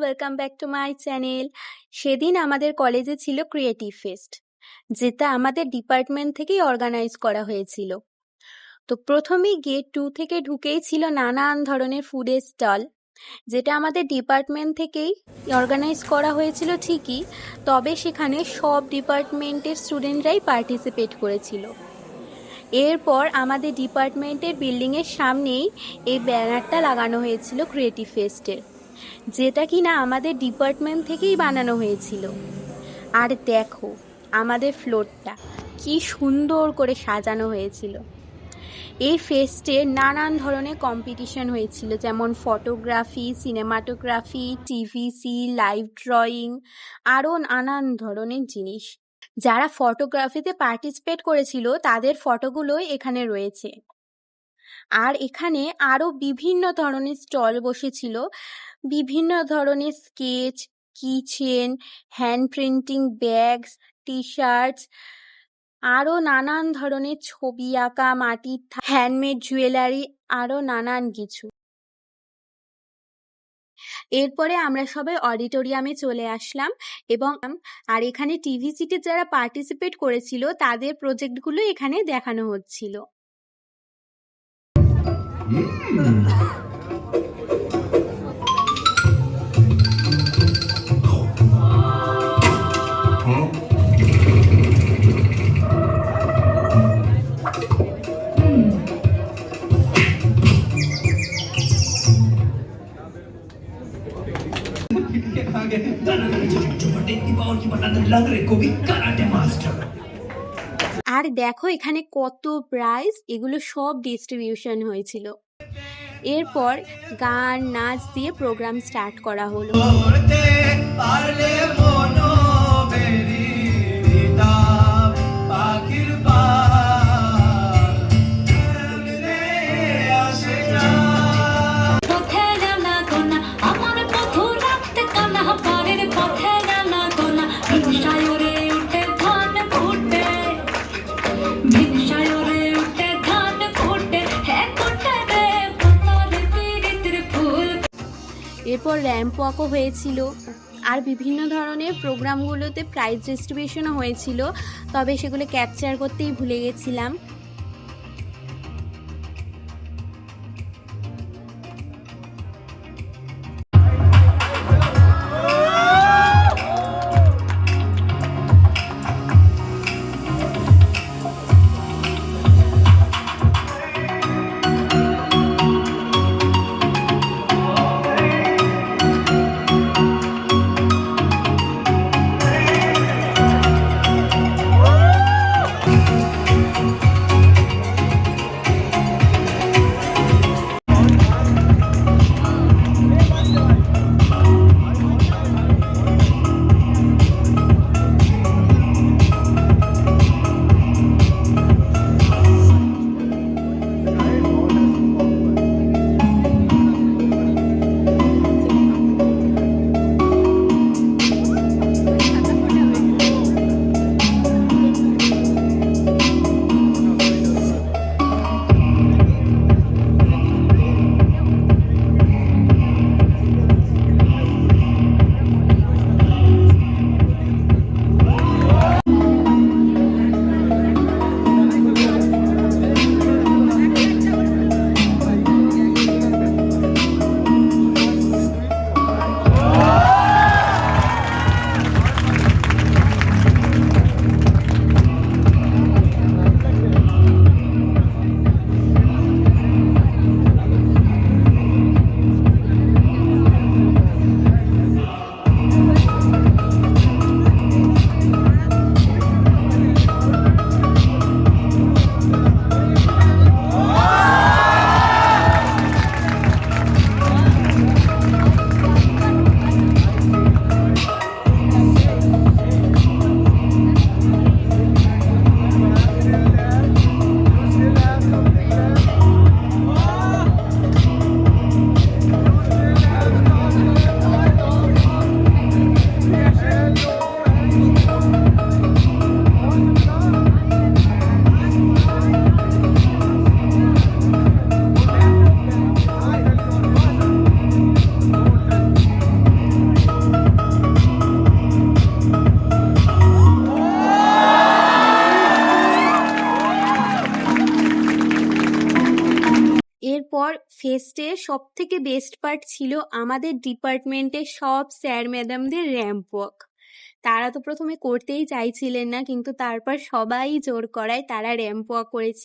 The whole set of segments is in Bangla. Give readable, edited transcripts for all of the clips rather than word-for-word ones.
Welcome back to my channel. সেদিন আমাদের কলেজে ছিল ক্রিয়েটিভ ফেস্ট, যেটা আমাদের ডিপার্টমেন্ট থেকেই অর্গানাইজ করা হয়েছিল। তো প্রথমেই গেট 2 থেকে ঢুকেই ছিল নানান ধরনের ফুডের স্টল, যেটা আমাদের ডিপার্টমেন্ট থেকেই অর্গানাইজ করা হয়েছিল ঠিকই, তবে সেখানে সব ডিপার্টমেন্টের স্টুডেন্টরাই পার্টিসিপেট করেছিল। এরপর আমাদের ডিপার্টমেন্টের বিল্ডিংয়ের সামনেই এই ব্যানারটা লাগানো হয়েছিল ক্রিয়েটিভ ফেস্টের, যেটা কিনা আমাদের ডিপার্টমেন্ট থেকেই বানানো হয়েছিল। আর দেখো আমাদের ফ্লোরটা কি সুন্দর করে সাজানো হয়েছিল। এই ফেস্টে নানান ধরনের কম্পিটিশন হয়েছিল, যেমন photography, cinematography, TVC, live drawing, আরও নানান ধরনের জিনিস। যারা ফটোগ্রাফিতে পার্টিসিপেট করেছিল তাদের ফটোগুলোই এখানে রয়েছে। আর এখানে আরও বিভিন্ন ধরনের স্টল বসেছিল, বিভিন্ন ধরনের sketch, kitchen, hand printing bags, টি শার্টস, আরও নানান ধরনের ছবি আঁকা, মাটির হ্যান্ডমেড জুয়েলারি, আরও নানান কিছু। এরপরে আমরা সবাই অডিটোরিয়ামে চলে আসলাম এবং এখানে টিভিসিতে যারা পার্টিসিপেট করেছিল তাদের প্রজেক্টগুলো এখানে দেখানো হচ্ছিল। আর দেখো এখানে কত প্রাইজ, এগুলো সব ডিস্ট্রিবিউশন হয়েছিল। এরপর গান নাচ দিয়ে প্রোগ্রাম স্টার্ট করা হলো। এরপর র্যাম্প ওয়াকও হয়েছিল, আর বিভিন্ন ধরনের প্রোগ্রামগুলোতে প্রাইজ ডিস্ট্রিবিউশনও হয়েছিল, তবে সেগুলো ক্যাপচার করতেই ভুলে গেছিলাম। ফেস্টের সব থেকে বেস্ট পার্ট ছিল আমাদের ডিপার্টমেন্টের সব স্যার ম্যাডামদের র্যাম্প ওয়াক। তারা তো প্রথমে করতেই চাইছিলেন না, কিন্তু তারপর সবাই জোর করায় তারা র্যাম্প ওয়াক করেছে।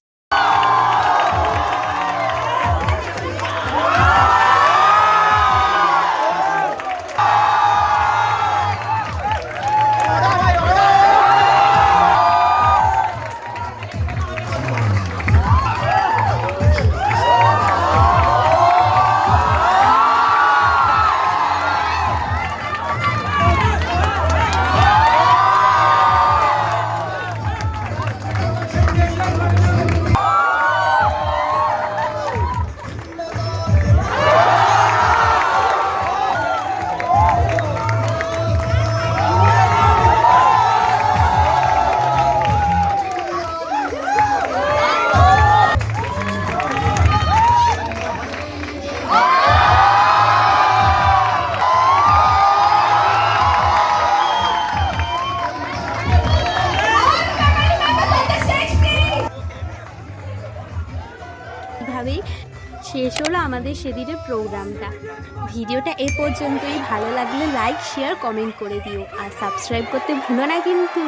এভাবেই শেষ হলো আমাদের সেদিনের প্রোগ্রামটা। ভিডিওটা এ পর্যন্তই। ভালো লাগলে লাইক, শেয়ার, কমেন্ট করে দিও, আর সাবস্ক্রাইব করতে ভুলো না কিন্তু।